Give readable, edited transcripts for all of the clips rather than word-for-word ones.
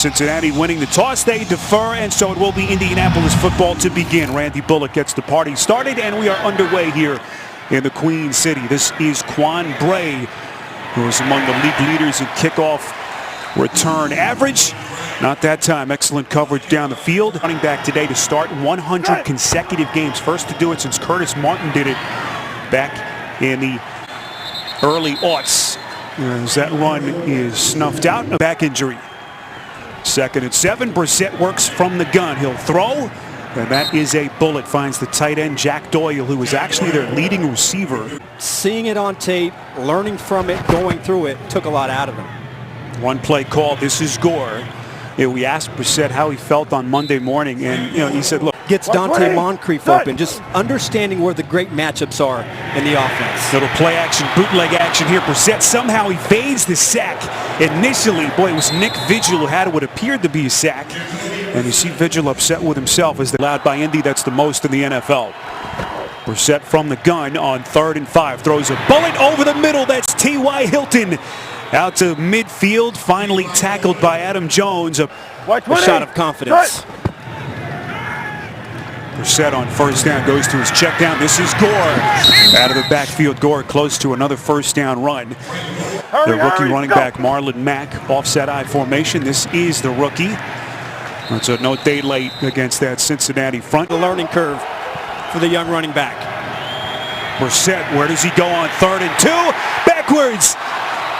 Cincinnati winning the toss, they defer, and so it will be Indianapolis football to begin. Randy Bullock gets the party started, and we are underway here in the Queen City. This is Quan Bray, who is among the league leaders in kickoff return average. Not that time. Excellent coverage down the field. Running back today to start 100 consecutive games. First to do it since Curtis Martin did it back in the early aughts. As that run is snuffed out, a back injury. 2nd and 7. Brissett works from the gun. He'll throw, and that is a bullet. Finds the tight end, Jack Doyle, who was actually their leading receiver. Seeing it on tape, learning from it, going through it, took a lot out of him. One play call. This is Gore. We asked Brissett how he felt on Monday morning, and he said, look. Gets Dante Moncrief open, just understanding where the great matchups are in the offense. Little play action, bootleg action here. Brissett somehow evades the sack. Initially, boy, it was Nick Vigil who had what appeared to be a sack. And you see Vigil upset with himself as they're allowed by Indy. That's the most in the NFL. Brissett from the gun on 3rd and 5. Throws a bullet over the middle. That's T.Y. Hilton. Out to midfield, finally tackled by Adam Jones. A shot of confidence. Brissett on 1st down goes to his check down. This is Gore. Out of the backfield, Gore close to another 1st down run. The rookie running back Marlon Mack, offset I formation. This is the rookie. So no day late against that Cincinnati front. The learning curve for the young running back. Brissett, where does he go on 3rd and 2? Backwards.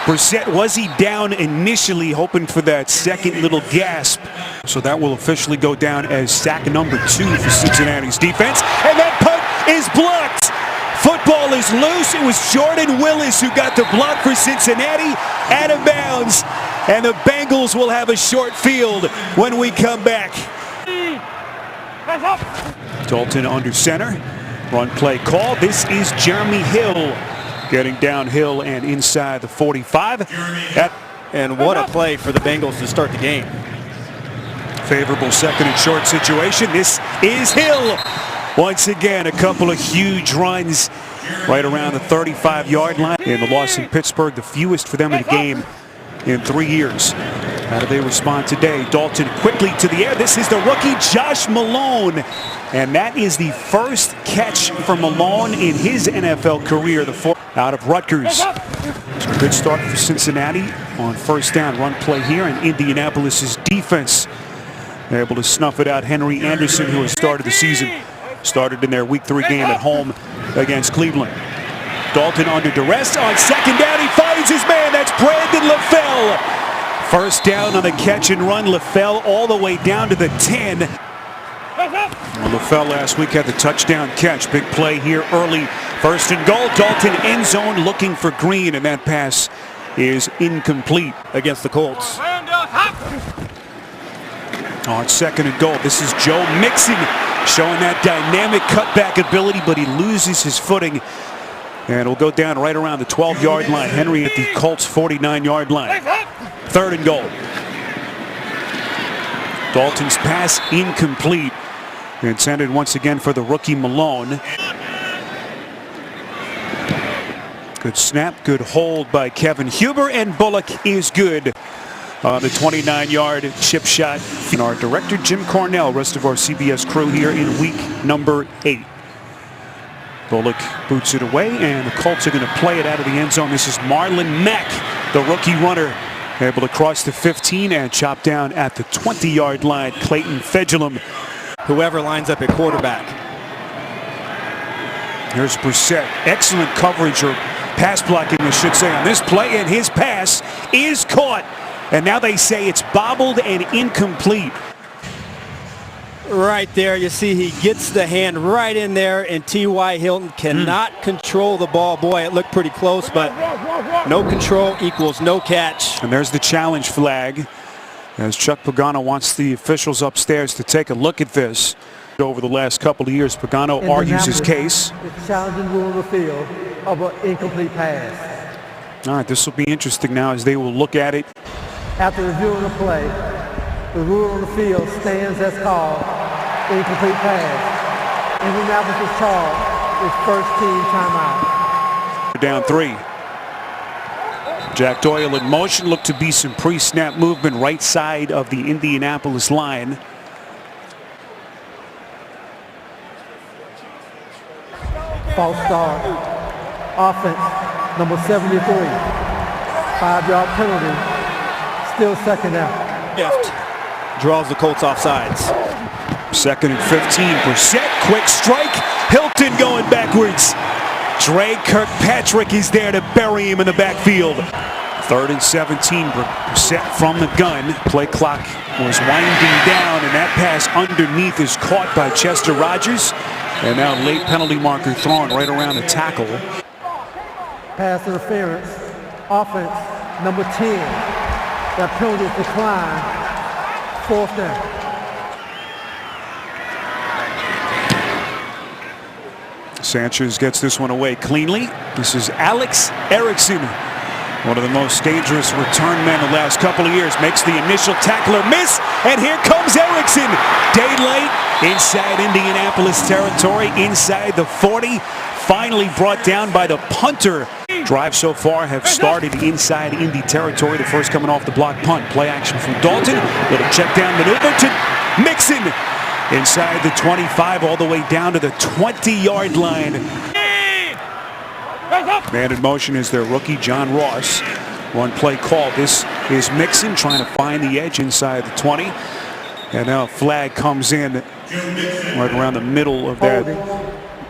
Brissett, was he down initially, hoping for that second little gasp? So that will officially go down as sack number 2 for Cincinnati's defense. And that punt is blocked. Football is loose. It was Jordan Willis who got the block for Cincinnati. Out of bounds. And the Bengals will have a short field when we come back. Dalton under center. Run play call. This is Jeremy Hill. Getting downhill and inside the 45. And what a play for the Bengals to start the game. Favorable 2nd and short situation. This is Hill. Once again, a couple of huge runs right around the 35-yard line. In the loss in Pittsburgh, the fewest for them in the game in 3 years. How do they respond today? Dalton quickly to the air. This is the rookie Josh Malone. And that is the first catch for Malone in his NFL career. Out of Rutgers. Good start for Cincinnati on 1st down. Run play here, and Indianapolis' defense able to snuff it out. Henry Anderson, who has started the season, started in their Week 3 game at home against Cleveland. Dalton under duress on 2nd down. He finds his man. That's Brandon LaFell. 1st down on the catch and run. LaFell all the way down to the 10. LaFell last week had the touchdown catch. Big play here early. 1st and goal. Dalton end zone looking for Green, and that pass is incomplete against the Colts. On 2nd and goal, this is Joe Mixon showing that dynamic cutback ability, but he loses his footing. And will go down right around the 12-yard line. Henry at the Colts 49-yard line. 3rd and goal. Dalton's pass incomplete. Intended once again for the rookie Malone. Good snap, good hold by Kevin Huber, and Bullock is good on the 29-yard chip shot. And our director, Jim Cornell, rest of our CBS crew here in week number 8. Bullock boots it away, and the Colts are going to play it out of the end zone. This is Marlon Mack, the rookie runner, able to cross the 15 and chop down at the 20-yard line. Clayton Fedulum. Whoever lines up at quarterback. Here's Brissett. Excellent coverage, or pass blocking, I should say, on this play, and his pass is caught. And now they say it's bobbled and incomplete. Right there, you see he gets the hand right in there, and T.Y. Hilton cannot control the ball. Boy, it looked pretty close, but no control equals no catch. And there's the challenge flag, as Chuck Pagano wants the officials upstairs to take a look at this. Over the last couple of years, Pagano argues his case. It's challenging rule on the field of an incomplete pass. All right, this will be interesting now as they will look at it. After reviewing the play, the rule on the field stands as called incomplete pass. Indianapolis is called its 1st team timeout. Down 3. Jack Doyle in motion. Looked to be some pre-snap movement right side of the Indianapolis line. False start. Offense, number 73. 5-yard penalty. Still second down. Gift draws the Colts off sides. 2nd and 15. Quick strike. Hilton going backwards. Dre Kirkpatrick is there to bury him in the backfield. 3rd and 17. Set from the gun. Play clock was winding down, and that pass underneath is caught by Chester Rogers. And now late penalty marker thrown right around the tackle. Pass interference. Offense, number 10. That penalty is declined. 4th down. Sanchez gets this one away cleanly. This is Alex Erickson, one of the most dangerous return men the last couple of years. Makes the initial tackler miss, and here comes Erickson. Daylight inside Indianapolis territory, inside the 40. Finally brought down by the punter. Drives so far have started inside Indy territory. The first coming off the block punt. Play action from Dalton. Little check down maneuver to Mixon. Inside the 25 all the way down to the 20-yard line. Man in motion is their rookie John Ross. One play call. This is Mixon trying to find the edge inside the 20. And now a flag comes in right around the middle of that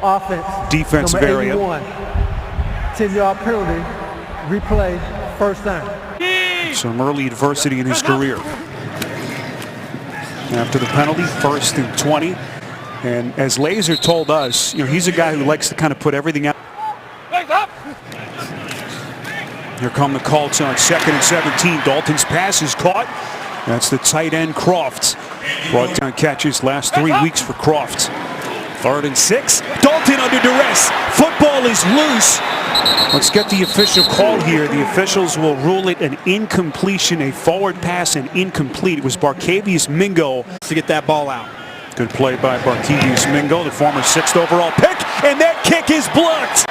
offense defensive area. 10-yard penalty. Replay. 1st down. Some early adversity in his career. After the penalty, 1st and 20. And as Laser told us, he's a guy who likes to kind of put everything out. Here come the Colts on 2nd and 17. Dalton's pass is caught. That's the tight end Croft. Brought down catches last 3 weeks for Croft. 3rd and 6. Dalton under duress. Football is loose. Let's get the official call here. The officials will rule it an incompletion, a forward pass, and incomplete. It was Barkevius Mingo to get that ball out. Good play by Barkevius Mingo, the former 6th overall pick, and that kick is blocked.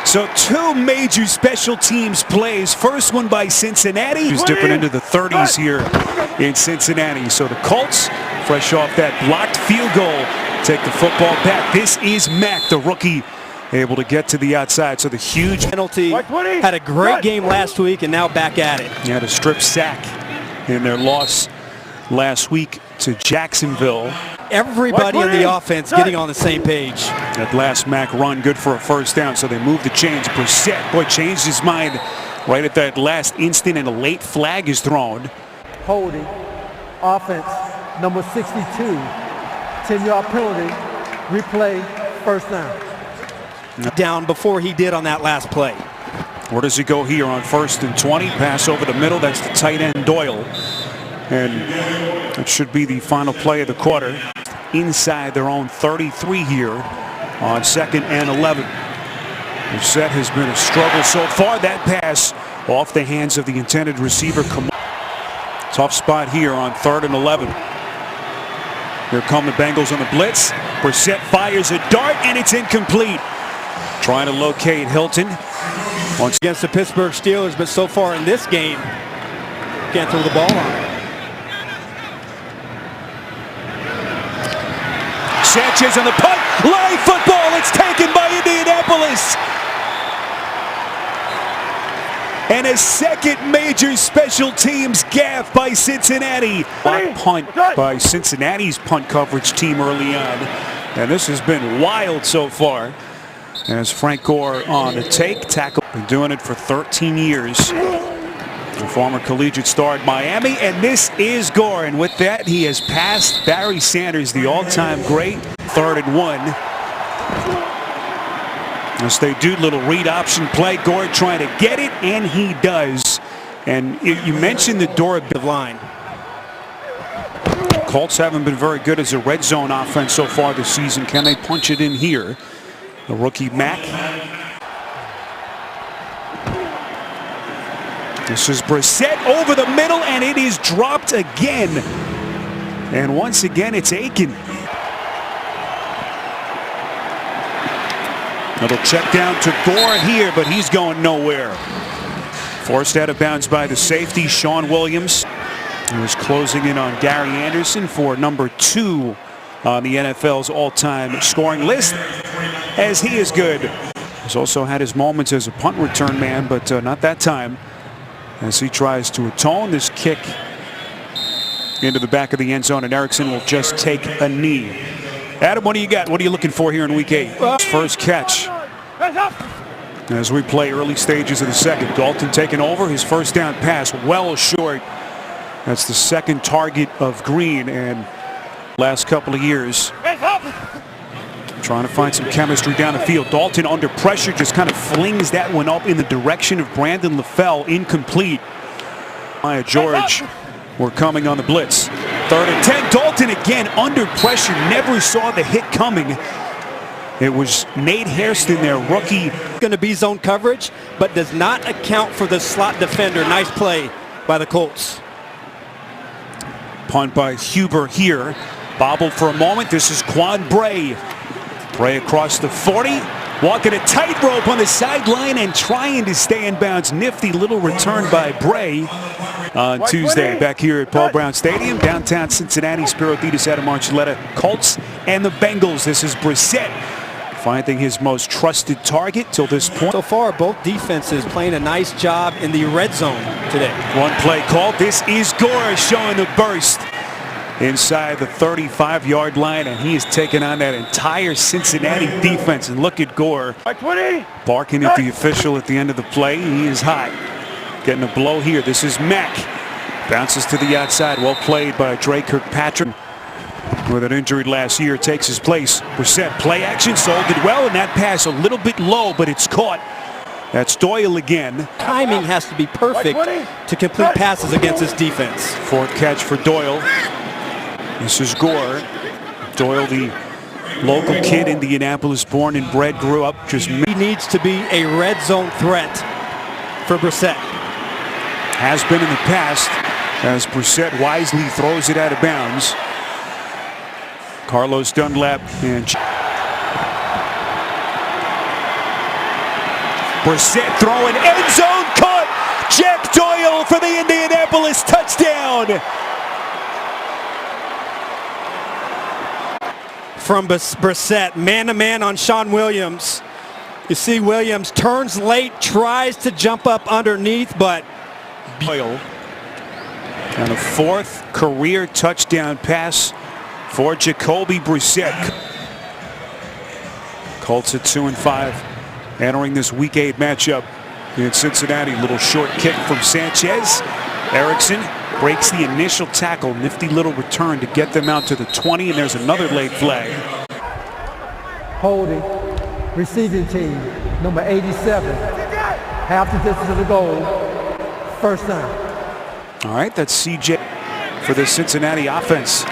So 2 major special teams plays. First one by Cincinnati, who's dipping into the 30s here in Cincinnati. So the Colts, fresh off that blocked field goal, take the football back. This is Mack, the rookie, able to get to the outside. So the huge penalty. Had a great game last week and now back at it. He had a strip sack in their loss last week to Jacksonville. Everybody in the offense getting on the same page. That last Mack run, good for a 1st down, so they move the chains. Brissett, boy, changed his mind right at that last instant, and a late flag is thrown. Holding. Offense, number 62. 10-yard penalty. Replay. 1st down. Down before he did on that last play. Where does he go here on 1st and 20? Pass over the middle. That's the tight end Doyle. And that should be the final play of the quarter. Inside their own 33 here on 2nd and 11. Brissett has been a struggle so far. That pass off the hands of the intended receiver. Tough spot here on 3rd and 11. Here come the Bengals on the blitz. Brissett fires a dart, and it's incomplete. Trying to locate Hilton. Once against the Pittsburgh Steelers, but so far in this game, can't throw the ball on. Sanchez on the punt. Live football. It's taken by Indianapolis. And a 2nd major special teams gaffe by Cincinnati. Block punt by Cincinnati's punt coverage team early on. And this has been wild so far. As Frank Gore on the take, tackle. Been doing it for 13 years. The former collegiate star at Miami, and this is Gore. And with that, he has passed Barry Sanders, the all-time great. 3rd and 1. As they do, little read option play. Gore trying to get it, and he does. And you mentioned the door of the line. Colts haven't been very good as a red zone offense so far this season. Can they punch it in here? The rookie Mack. This is Brissett over the middle, and it is dropped again. And once again, it's Aiken. Little check down to Gore here, but he's going nowhere. Forced out of bounds by the safety, Sean Williams. He was closing in on Gary Anderson for number 2 on the NFL's all-time scoring list, as he is good. He's also had his moments as a punt return man, but not that time, as he tries to atone. This kick into the back of the end zone, and Erickson will just take a knee. Adam, what do you got? What are you looking for here in week 8? First catch. As we play early stages of the second, Dalton taking over. His first down pass well short. That's the second target of Green in last couple of years. Trying to find some chemistry down the field. Dalton under pressure just kind of flings that one up in the direction of Brandon LaFell. Incomplete. Maya George were coming on the blitz. 3rd and 10. Dalton again under pressure. Never saw the hit coming. It was Nate Hairston, their rookie. Going to be zone coverage, but does not account for the slot defender. Nice play by the Colts. Punt by Huber here. Bobbled for a moment. This is Quan Bray. Bray across the 40. Walking a tightrope on the sideline and trying to stay in bounds. Nifty little return by Bray on Tuesday back here at Paul Brown Stadium, downtown Cincinnati. Spiro Thetis, Adam Archuleta, Colts and the Bengals. This is Brissett finding his most trusted target till this point. So far, both defenses playing a nice job in the red zone today. One play call. This is Gore showing the burst inside the 35-yard line, and he is taking on that entire Cincinnati defense. And look at Gore barking at the official at the end of the play. He is hot. Getting a blow here. This is Mack. Bounces to the outside. Well played by Dre Kirkpatrick. With an injury last year, takes his place. Brissett, play action, sold it well, and that pass a little bit low, but it's caught. That's Doyle again. Timing has to be perfect to complete passes against this defense. 4th catch for Doyle. This is Gore. Doyle, the local kid, Indianapolis born and bred, grew up just. He needs to be a red zone threat for Brissett. Has been in the past, as Brissett wisely throws it out of bounds. Carlos Dunlap and Brissett throwing, end zone caught. Jack Doyle for the Indianapolis touchdown. From Brissett, man-to-man on Sean Williams. You see Williams turns late, tries to jump up underneath, but Doyle. And a 4th career touchdown pass for Jacoby Brissett. Colts at 2-5, entering this Week 8 matchup in Cincinnati. Little short kick from Sanchez. Erickson breaks the initial tackle. Nifty little return to get them out to the 20, and there's another late flag. Holding, receiving team, number 87. Half the distance of the goal, first down. All right, that's CJ for the Cincinnati offense.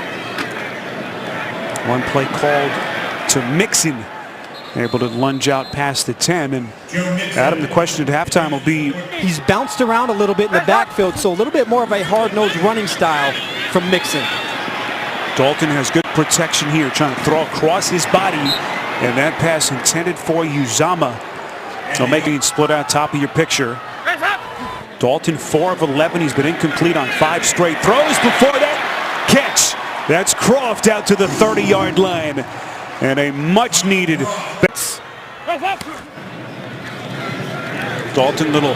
One play called to Mixon, able to lunge out past the 10. And Adam, the question at halftime will be, he's bounced around a little bit in the backfield, so a little bit more of a hard-nosed running style from Mixon. Dalton has good protection here, trying to throw across his body, and that pass intended for Uzama. So making it split out top of your picture. Dalton 4 of 11. He's been incomplete on 5 straight throws. Before that catch, that's Croft out to the 30-yard line, and a much-needed. Dalton, little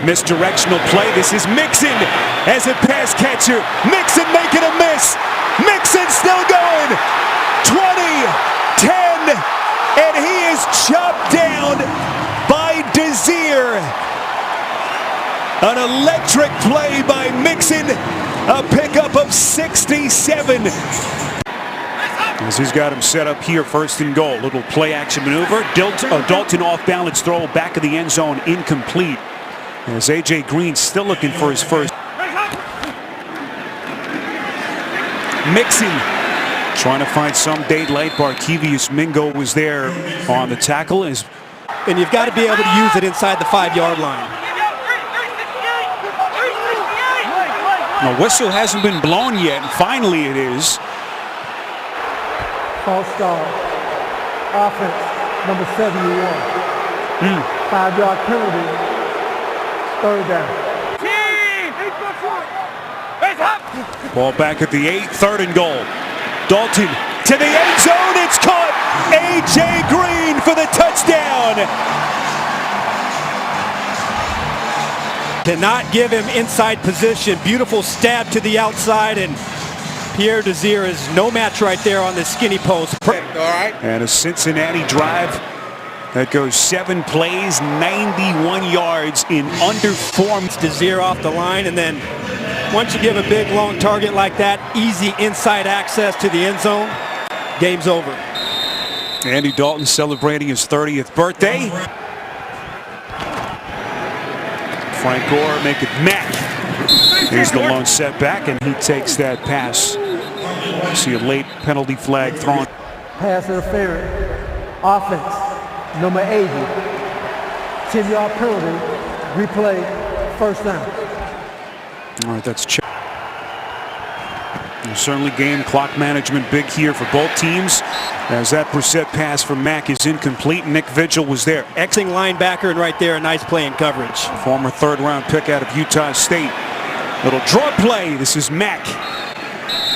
misdirectional play. This is Mixon as a pass catcher. Mixon making a miss. Mixon still going. 20, 10, and he is chopped down by Desir. An electric play by Mixon. A pickup of 67. As he's got him set up here, 1st and goal. Little play action maneuver. Dalton off balance throw, back of the end zone, incomplete. As A.J. Green still looking for his first. Mixon trying to find some daylight. Barkevius Mingo was there on the tackle. And you've got to be able to use it inside the 5-yard line. The whistle hasn't been blown yet, and finally it is. False start. Offense, number 71. 5-yard penalty. Third down. Ball back at the 8, 3rd and goal. Dalton to the end zone, it's caught! A.J. Green for the touchdown! Cannot give him inside position. Beautiful stab to the outside, and Pierre Desir is no match right there on the skinny post. And a Cincinnati drive that goes 7 plays, 91 yards in under 4. Desir off the line, and then once you give a big long target like that, easy inside access to the end zone, game's over. Andy Dalton celebrating his 30th birthday. Frank Gore make it Mack. Here's the lone setback, and he takes that pass. See a late penalty flag thrown. Pass interference. Offense. Number 80. 10-yard penalty. Replay. First down. All right, that's check. Certainly game clock management big here for both teams, as that Brissett pass from Mack is incomplete. Nick Vigil was there. Xing linebacker, and right there a nice play in coverage. Former 3rd-round pick out of Utah State. Little draw play. This is Mack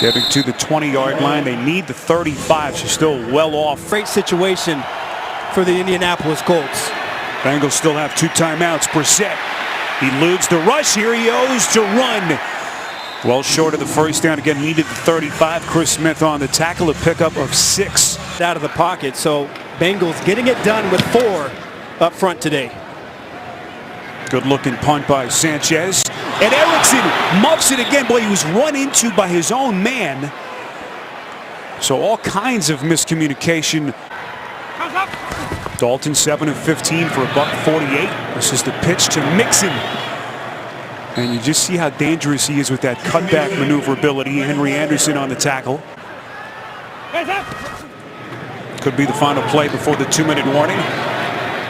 getting to the 20-yard line. They need the 35, so still well off. Great situation for the Indianapolis Colts. Bengals still have 2 timeouts. Brissett, he eludes the rush. Here he goes to run. Well short of the first down. Again, needed the 35. Chris Smith on the tackle, a pickup of 6. Out of the pocket, so Bengals getting it done with 4 up front today. Good looking punt by Sanchez. And Erickson muffs it again. Boy, he was run into by his own man. So all kinds of miscommunication. Dalton 7 of 15 for a $148. This is the pitch to Mixon. And you just see how dangerous he is with that cutback maneuverability. Henry Anderson on the tackle. Could be the final play before the 2-minute warning.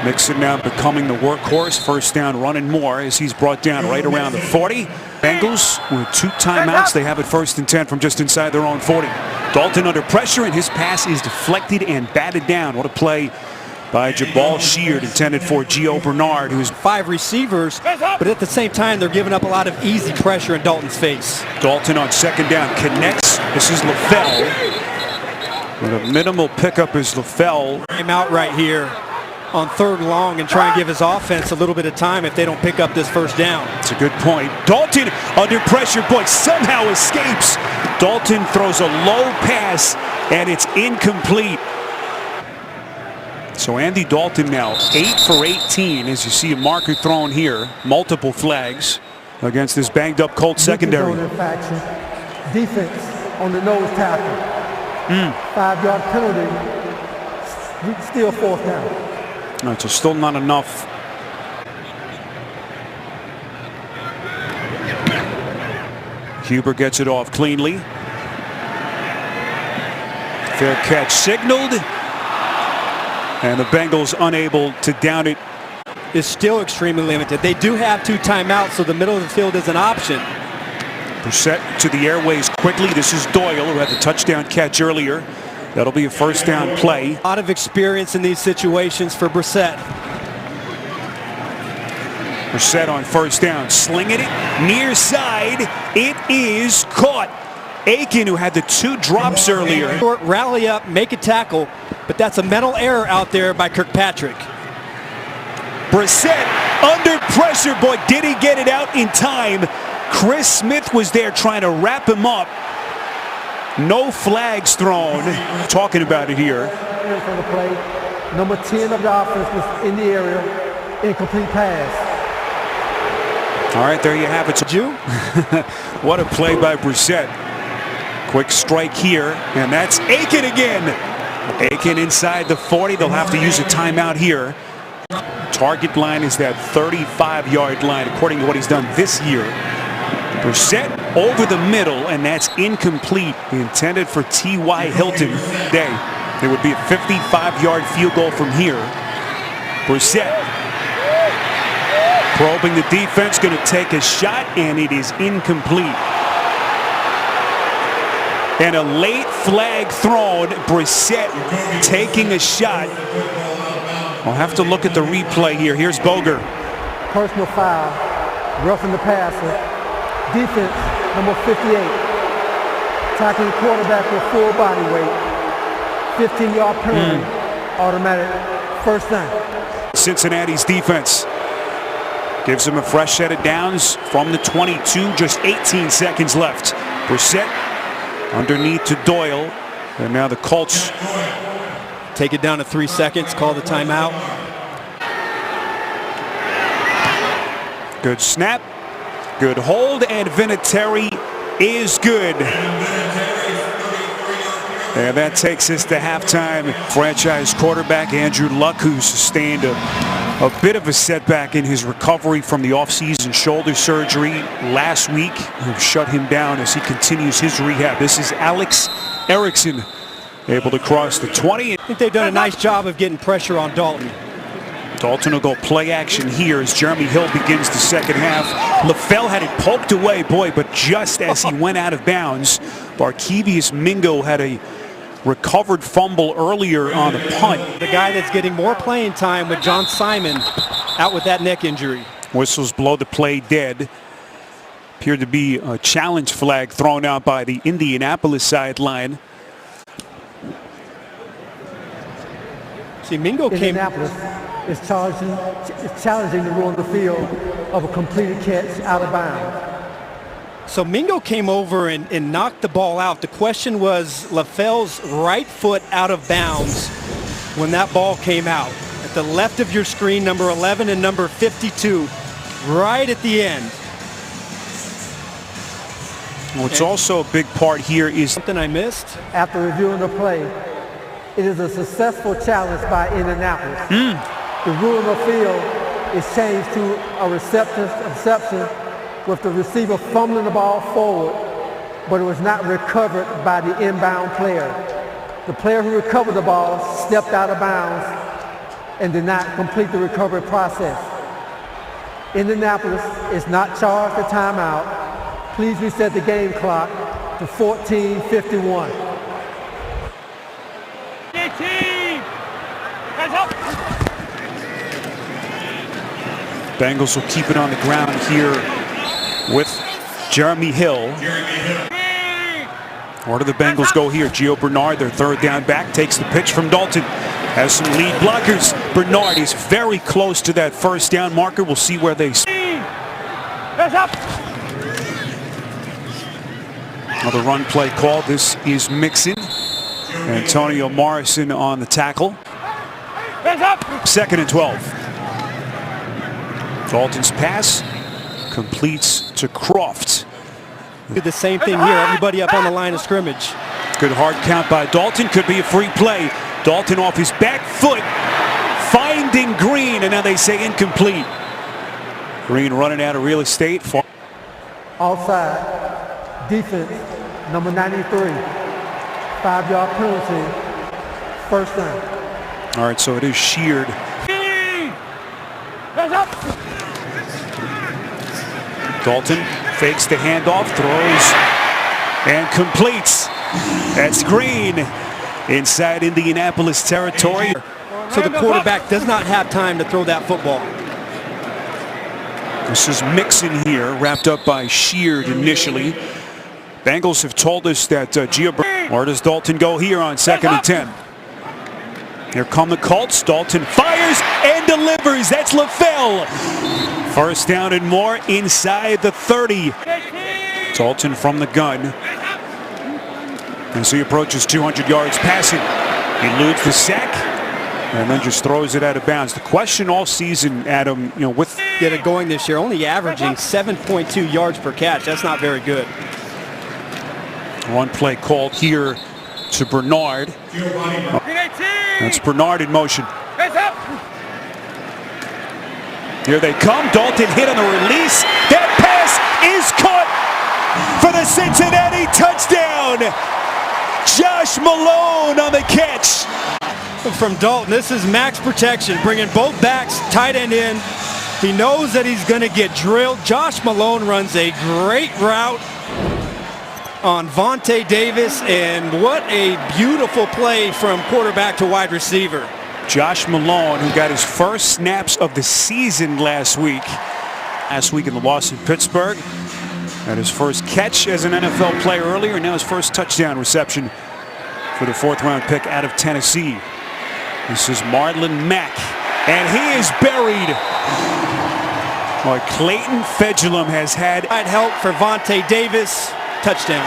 Mixon now becoming the workhorse. First down running more as he's brought down right around the 40. Bengals with 2 timeouts. They have it 1st and 10 from just inside their own 40. Dalton under pressure, and his pass is deflected and batted down. What a play by Jabal Sheard, intended for Gio Bernard, who's 5 receivers, but at the same time they're giving up a lot of easy pressure in Dalton's face. Dalton on 2nd down connects. This is LaFell. With a minimal pickup is LaFell. I'm out right here on 3rd and long and try and give his offense a little bit of time if they don't pick up this first down. It's a good point. Dalton under pressure, boy, somehow escapes. Dalton throws a low pass, and it's incomplete. So Andy Dalton now 8 for 18, as you see a marker thrown here. Multiple flags against this banged up Colts secondary. Defense on the nose tackle. 5-yard penalty. Still 4th down. All right, so still not enough. Huber gets it off cleanly. Fair catch signaled. And the Bengals unable to down it. Is still extremely limited. They do have 2 timeouts, so the middle of the field is an option. Brissett to the airways quickly. This is Doyle, who had the touchdown catch earlier. That'll be a first down play. A lot of experience in these situations for Brissett. Brissett on first down, slinging it near side. It is caught. Aiken, who had the 2 drops earlier. Rally up, make a tackle, but that's a mental error out there by Kirkpatrick. Brissett under pressure. Boy, did he get it out in time. Chris Smith was there trying to wrap him up. No flags thrown. Talking about it here. For the play. Number 10 of the offense was in the area. Incomplete pass. All right, there you have it. What a play by Brissett. Quick strike here, and that's Aiken again. Aiken inside the 40. They'll have to use a timeout here. Target line is that 35-yard line, according to what he's done this year. Brissett over the middle, and that's incomplete. Intended for T.Y. Hilton. It would be a 55-yard field goal from here. Brissett probing the defense, going to take a shot, and it is incomplete. And a late flag thrown. Brissett taking a shot. We'll have to look at the replay here. Here's Boger. Personal foul roughing the passer. Defense, number 58, tackling the quarterback with full body weight. 15-yard penalty, automatic first down. Cincinnati's defense gives him a fresh set of downs from the 22, just 18 seconds left. Brissett underneath to Doyle, and now the Colts take it down to 3 seconds, call the timeout. Good snap, good hold, and Vinatieri is good. And that takes us to halftime. Franchise quarterback Andrew Luck, who sustained a bit of a setback in his recovery from the offseason shoulder surgery last week, who shut him down as he continues his rehab. This is Alex Erickson, able to cross the 20. I think they've done a nice job of getting pressure on Dalton. Dalton will go play action here as Jeremy Hill begins the second half. LaFell had it poked away, boy, but just as he went out of bounds, Barkevius Mingo had a recovered fumble earlier on the punt. The guy that's getting more playing time with John Simon out with that neck injury. Whistles blow the play dead. Appeared to be a challenge flag thrown out by the Indianapolis sideline. See, Mingo came. Indianapolis is challenging the rule on the field of a completed catch out of bounds. So Mingo came over and knocked the ball out. The question was LaFell's right foot out of bounds when that ball came out. At the left of your screen, number 11 and number 52, right at the end. What's also a big part here is something I missed. After reviewing the play, it is a successful challenge by Indianapolis. The rule on the field is changed to a reception with the receiver fumbling the ball forward, but it was not recovered by the inbound player. The player who recovered the ball stepped out of bounds and did not complete the recovery process. Indianapolis is not charged a timeout. Please reset the game clock to 14:51. Bengals will keep it on the ground here with Jeremy Hill. Where do the Bengals go here? Gio Bernard, their third down back, takes the pitch from Dalton. Has some lead blockers. Bernard is very close to that first down marker. We'll see where they... Another run play call. This is Mixon. Antonio Morrison on the tackle. Second and 12. Dalton's pass completes to Croft. Did the same thing here. Everybody up on the line of scrimmage. Good hard count by Dalton. Could be a free play. Dalton off his back foot, finding Green, and now they say incomplete. Green running out of real estate. Outside, defense, number 93. 5-yard penalty, first down. All right, so it is sheared. Dalton fakes the handoff, throws, and completes. That's Green inside Indianapolis territory. So the quarterback does not have time to throw that football. This is Mixon here, wrapped up by sheared initially. Bengals have told us that where does Dalton go here on second and 10? Here come the Colts. Dalton fires and delivers. That's LaFell. First down and more inside the 30. Dalton from the gun. As he approaches 200 yards passing, he eludes the sack and then just throws it out of bounds. The question all season, Adam, with get it going this year, only averaging 7.2 yards per catch. That's not very good. One play called here to Bernard. That's Bernard in motion. Here they come. Dalton hit on the release. That pass is caught for the Cincinnati touchdown. Josh Malone on the catch. From Dalton, this is max protection, bringing both backs, tight end in. He knows that he's going to get drilled. Josh Malone runs a great route on Vontae Davis, and what a beautiful play from quarterback to wide receiver. Josh Malone, who got his first snaps of the season last week, last week in the loss in Pittsburgh. And his first catch as an NFL player earlier, and now his first touchdown reception for the 4th-round pick out of Tennessee. This is Marlon Mack, and he is buried. Well, Clayton Fedulum has had help for Vontae Davis. Touchdown.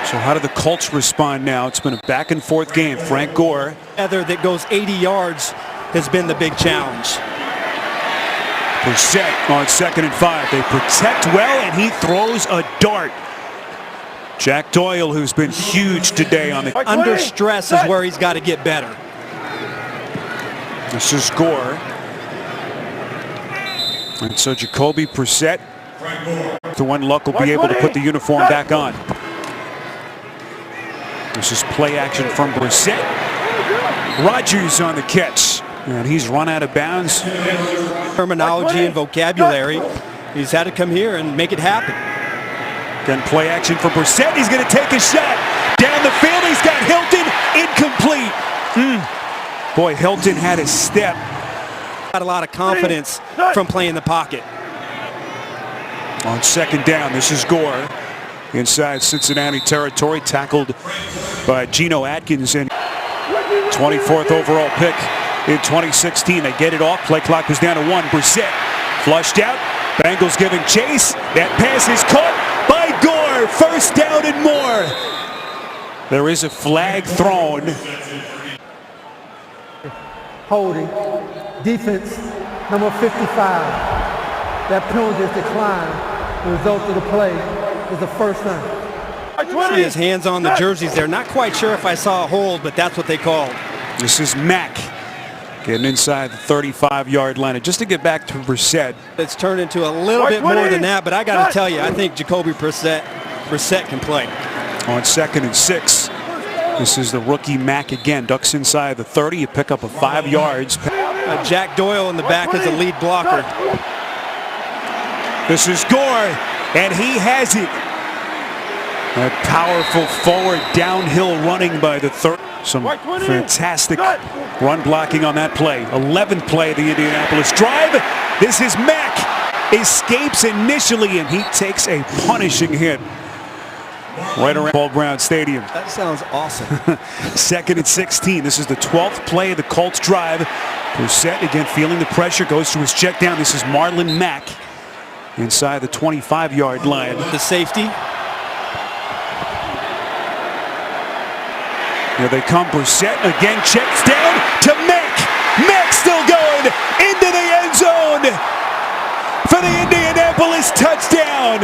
So how do the Colts respond now? It's been a back-and-forth game. Frank Gore. Heather that goes 80 yards has been the big challenge. Brissett on 2nd and 5. They protect well, and he throws a dart. Jack Doyle, who's been huge today on the... Under stress is where he's got to get better. This is Gore. And so Jacoby Brissett, the one luck, will be able to put the uniform back on. This is play action from Brissett. Rodgers on the catch. And he's run out of bounds. Terminology and vocabulary. He's had to come here and make it happen. Then play action for Brissett. He's going to take a shot. Down the field, he's got Hilton. Incomplete. Boy, Hilton had a step. Got a lot of confidence from playing the pocket. On 2nd down, this is Gore. Inside Cincinnati territory, tackled by Geno Atkins, and 24th overall pick in 2016. They get it off. Play clock was down to 1. Brissett flushed out. Bengals giving chase. That pass is caught by Gore. 1st down and more. There is a flag thrown. Holding. Defense, number 55. That penalty is declined. The result of the play is the 1st down. See his hands on the jerseys there. Not quite sure if I saw a hold, but that's what they called. This is Mack getting inside the 35-yard line. And just to get back to Brissett. It's turned into a little bit more than that, but I got to tell you, I think Jacoby Brissett can play. On 2nd and 6. This is the rookie Mack again. Ducks inside the 30. You pick up a 5 yards. Jack Doyle in the back as a lead blocker. This is Gore, and he has it. A powerful forward downhill running by the 3rd. Some fantastic run blocking on that play. 11th play of the Indianapolis drive. This is Mack. Escapes initially, and he takes a punishing hit right around Paul Brown Stadium. That sounds awesome. 2nd and 16. This is the 12th play of the Colts drive. Brissett again feeling the pressure, goes to his check down. This is Marlon Mack inside the 25-yard line. The safety. Here they come. Brissett again checks down to Mack. Mack still going into the end zone for the Indianapolis touchdown.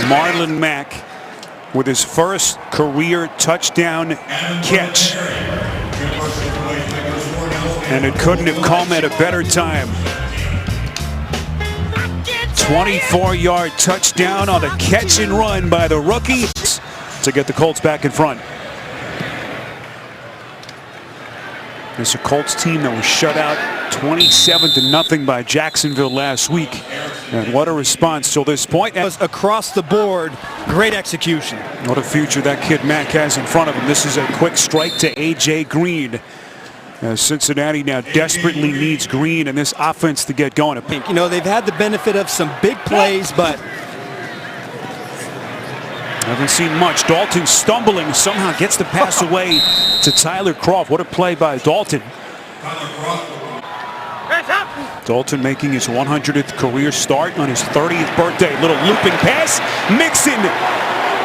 Marlon Mack with his first career touchdown catch. And it couldn't have come at a better time. 24-yard touchdown on a catch and run by the rookie to get the Colts back in front. It's a Colts team that was shut out 27-0 by Jacksonville last week. And what a response till this point. Across the board, great execution. What a future that kid Mack has in front of him. This is a quick strike to A.J. Green. Cincinnati now desperately needs Green and this offense to get going. You know, they've had the benefit of some big plays, but haven't seen much. Dalton stumbling, somehow gets the pass away to Tyler Kroft. What a play by Dalton. Dalton making his 100th career start on his 30th birthday. Little looping pass. Mixon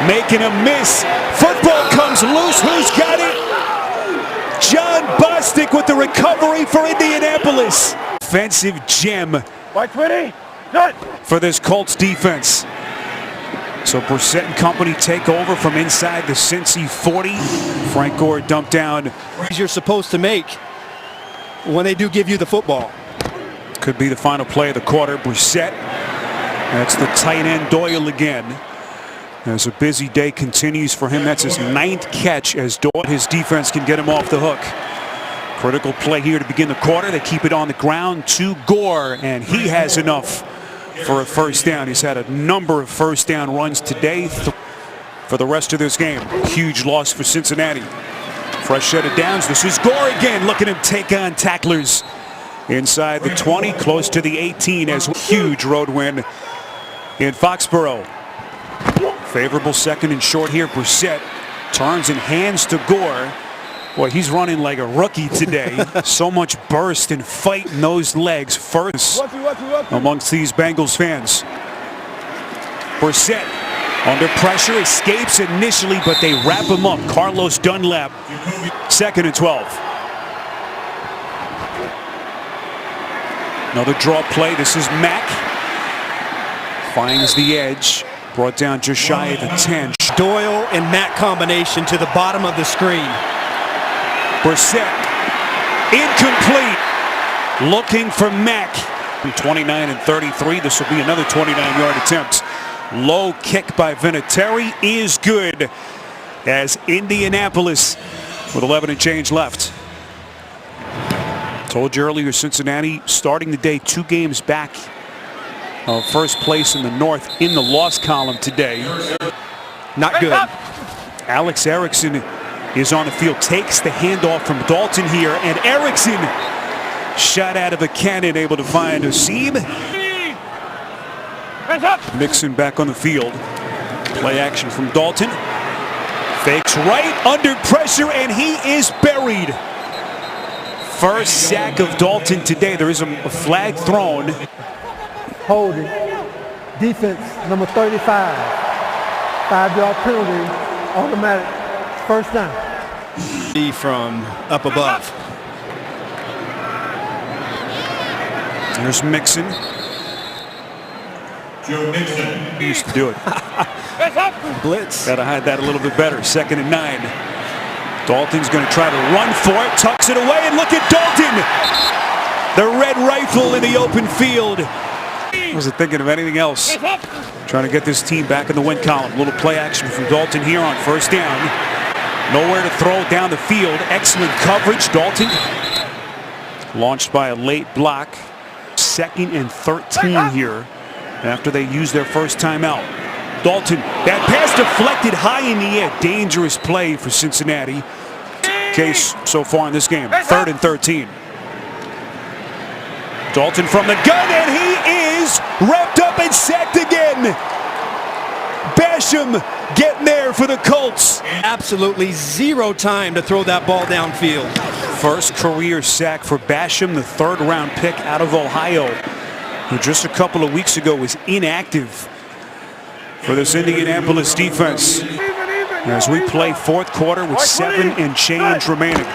making a miss. Football comes loose. Who's got it? John Bostic with the recovery for Indianapolis. Offensive gem for this Colts defense. So Brissett and company take over from inside the Cincy 40. Frank Gore dumped down. You're supposed to make when they do give you the football. Could be the final play of the quarter. Brissett. That's the tight end Doyle again. As a busy day continues for him, that's his 9th catch as Doyle, his defense can get him off the hook. Critical play here to begin the quarter. They keep it on the ground to Gore, and he has enough for a first down. He's had a number of first down runs today for the rest of this game. Huge loss for Cincinnati. Fresh set of downs. This is Gore again. Look at him take on tacklers inside the 20, close to the 18 as a huge road win in Foxborough. Favorable second and short here. Brissett turns and hands to Gore. Boy, he's running like a rookie today. So much burst and fight in those legs. First amongst these Bengals fans. Brissett under pressure, escapes initially, but they wrap him up. Carlos Dunlap, 2nd and 12. Another draw play. This is Mack. Finds the edge. Brought down just shy of the 10. Doyle and Mack combination to the bottom of the screen. Brissett, incomplete. Looking for Mack. 29 and 33. This will be another 29-yard attempt. Low kick by Vinatieri is good as Indianapolis with 11 and change left. Told you earlier, Cincinnati starting the day 2 games back of first place in the North in the loss column today. Not good. Alex Erickson is on the field, takes the handoff from Dalton here, and Erickson shot out of a cannon, able to find Asim. Mixon back on the field. Play action from Dalton. Fakes right under pressure, and he is buried. First sack of Dalton today. There is a flag thrown. Holding. Defense, number 35. 5-yard penalty. Automatic. First down. From up above. There's Mixon. He used to do it. Blitz. Got to hide that a little bit better. 2nd and 9. Dalton's going to try to run for it. Tucks it away, and look at Dalton. The red rifle in the open field. Wasn't thinking of anything else. Trying to get this team back in the win column. Little play action from Dalton here on first down. Nowhere to throw down the field. Excellent coverage. Dalton launched by a late block. 2nd and 13 here after they used their first timeout. Dalton, that pass deflected high in the air. Dangerous play for Cincinnati. Case so far in this game. 3rd and 13. Dalton from the gun, and he is wrapped up and sacked again. Basham getting there for the Colts. Absolutely zero time to throw that ball downfield. First career sack for Basham, the 3rd-round pick out of Ohio, who just a couple of weeks ago was inactive for this Indianapolis defense. As we play 4th quarter with 7 and change remaining.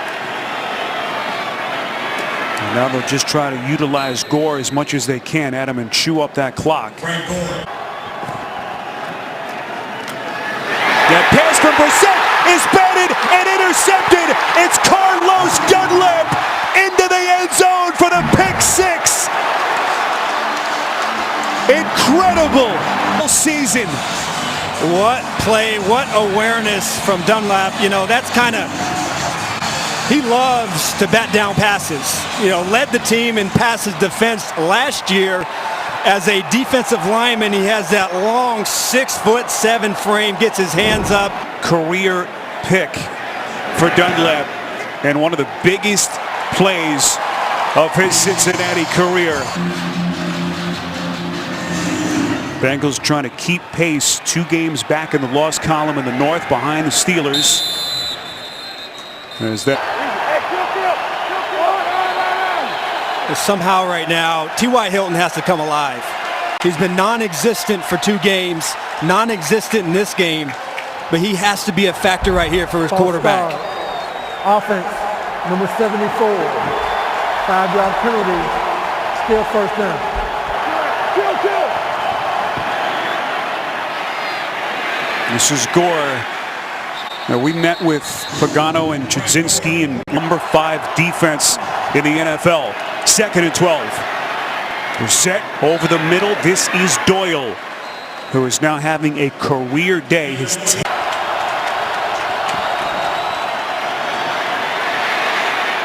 And now they'll just try to utilize Gore as much as they can at him and chew up that clock. That pass from Brissett is batted and intercepted. It's Carlos Dunlap into the end zone for the pick 6. Incredible season. What play, what awareness from Dunlap. You know, that's kind of, he loves to bat down passes. You know, led the team in passes defense last year. As a defensive lineman, he has that long 6'7" frame, gets his hands up. Career pick for Dunlap and one of the biggest plays of his Cincinnati career. Bengals trying to keep pace, 2 games back in the loss column in the North behind the Steelers. There's that. Somehow right now, T.Y. Hilton has to come alive. He's been non-existent for 2 games, non-existent in this game, but he has to be a factor right here for his quarterback. Offense, number 74. 5-yard penalty, still first down. This is Gore. Now, we met with Pagano and Chudzinski and number 5 defense in the NFL. 2nd and 12. Brissett over the middle. This is Doyle, who is now having a career day.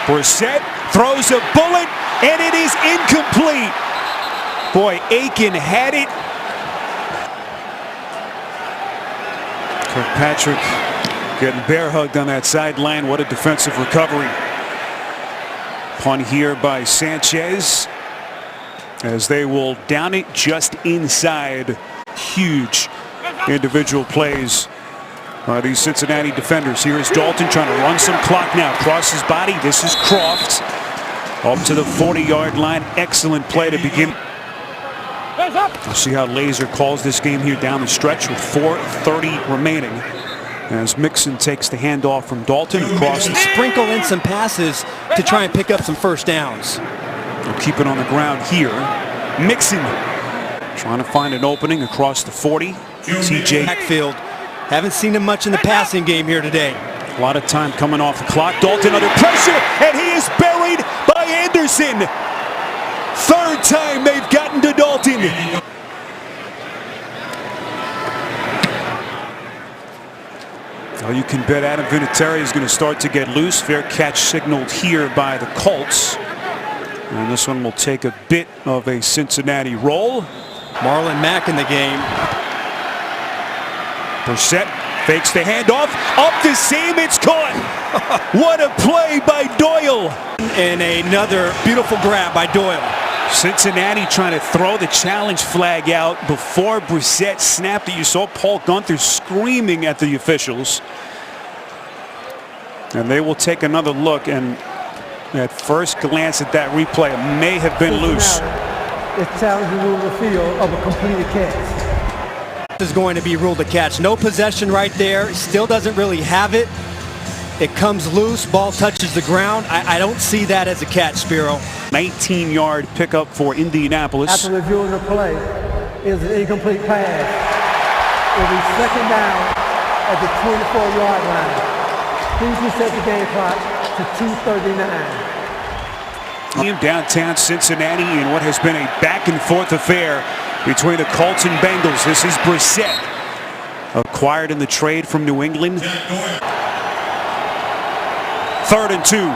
Brissett throws a bullet, and it is incomplete. Boy, Aiken had it. Kirkpatrick Getting bear hugged on that sideline. What a defensive recovery. Punt here by Sanchez as they will down it just inside. Huge individual plays by these Cincinnati defenders. Here is Dalton trying to run some clock now. Across his body. This is Croft. Up to the 40-yard line. Excellent play to begin. We'll see how Laser calls this game here down the stretch with 4:30 remaining. As Mixon takes the handoff from Dalton across the sprinkle in some passes to try and pick up some first downs. They'll keep it on the ground here. Mixon trying to find an opening across the 40. TJ backfield. Haven't seen him much in the passing game here today. A lot of time coming off the clock. Dalton under pressure, and he is buried by Anderson. Third time they've gotten to Dalton. Well, you can bet Adam Vinatieri is going to start to get loose. Fair catch signaled here by the Colts. And this one will take a bit of a Cincinnati roll. Marlon Mack in the game. Brissett fakes the handoff. Up the seam, it's caught. What a play by Doyle. And another beautiful grab by Doyle. Cincinnati trying to throw the challenge flag out before Brissett snapped it. You saw Paul Gunther screaming at the officials. And they will take another look, and at first glance at that replay, it may have been loose. It's challenging rule of the field of a completed catch. Is going to be ruled a catch. No possession right there. Still doesn't really have it. It comes loose. Ball touches the ground. I don't see that as a catch, Spiro. 19-yard pickup for Indianapolis. After reviewing the play, it was an incomplete pass. It will be second down at the 24-yard line. Please reset the game clock to 2:39. Downtown Cincinnati in what has been a back-and-forth affair between the Colts and Bengals. This is Brissett, acquired in the trade from New England. 3rd and 2.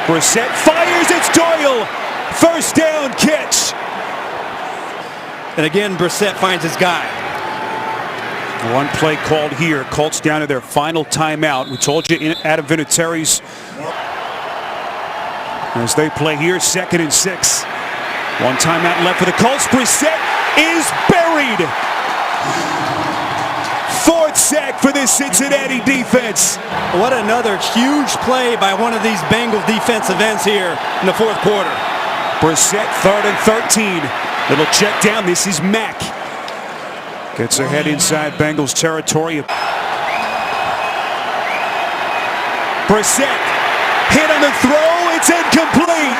Brissett fires, it's Doyle. First down catch. And again, Brissett finds his guy. One play called here. Colts down to their final timeout. We told you Adam Vinatieri's as they play here, 2nd and 6. One timeout left for the Colts. Brissett is buried. 4th sack for this Cincinnati defense. What another huge play by one of these Bengals defensive ends here in the 4th quarter. Brissett, 3rd and 13. Little check down. This is Mack. Gets ahead inside Bengals territory. Brissett hit on the throw. It's incomplete.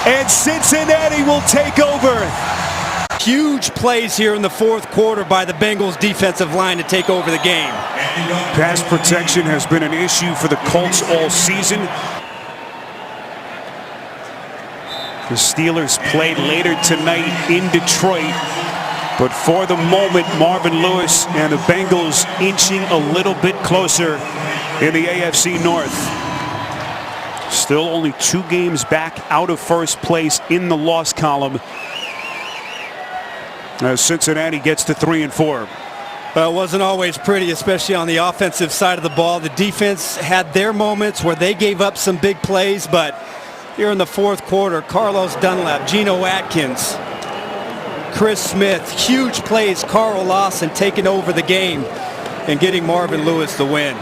And Cincinnati will take over. Huge plays here in the 4th quarter by the Bengals defensive line to take over the game. Pass protection has been an issue for the Colts all season. The Steelers played later tonight in Detroit. But for the moment, Marvin Lewis and the Bengals inching a little bit closer in the AFC North. Still only 2 games back out of first place in the loss column as Cincinnati gets to 3 and 4. Well, it wasn't always pretty, especially on the offensive side of the ball. The defense had their moments where they gave up some big plays, but here in the 4th quarter, Carlos Dunlap, Geno Atkins, Chris Smith, huge plays. Carl Lawson taking over the game and getting Marvin Lewis the win.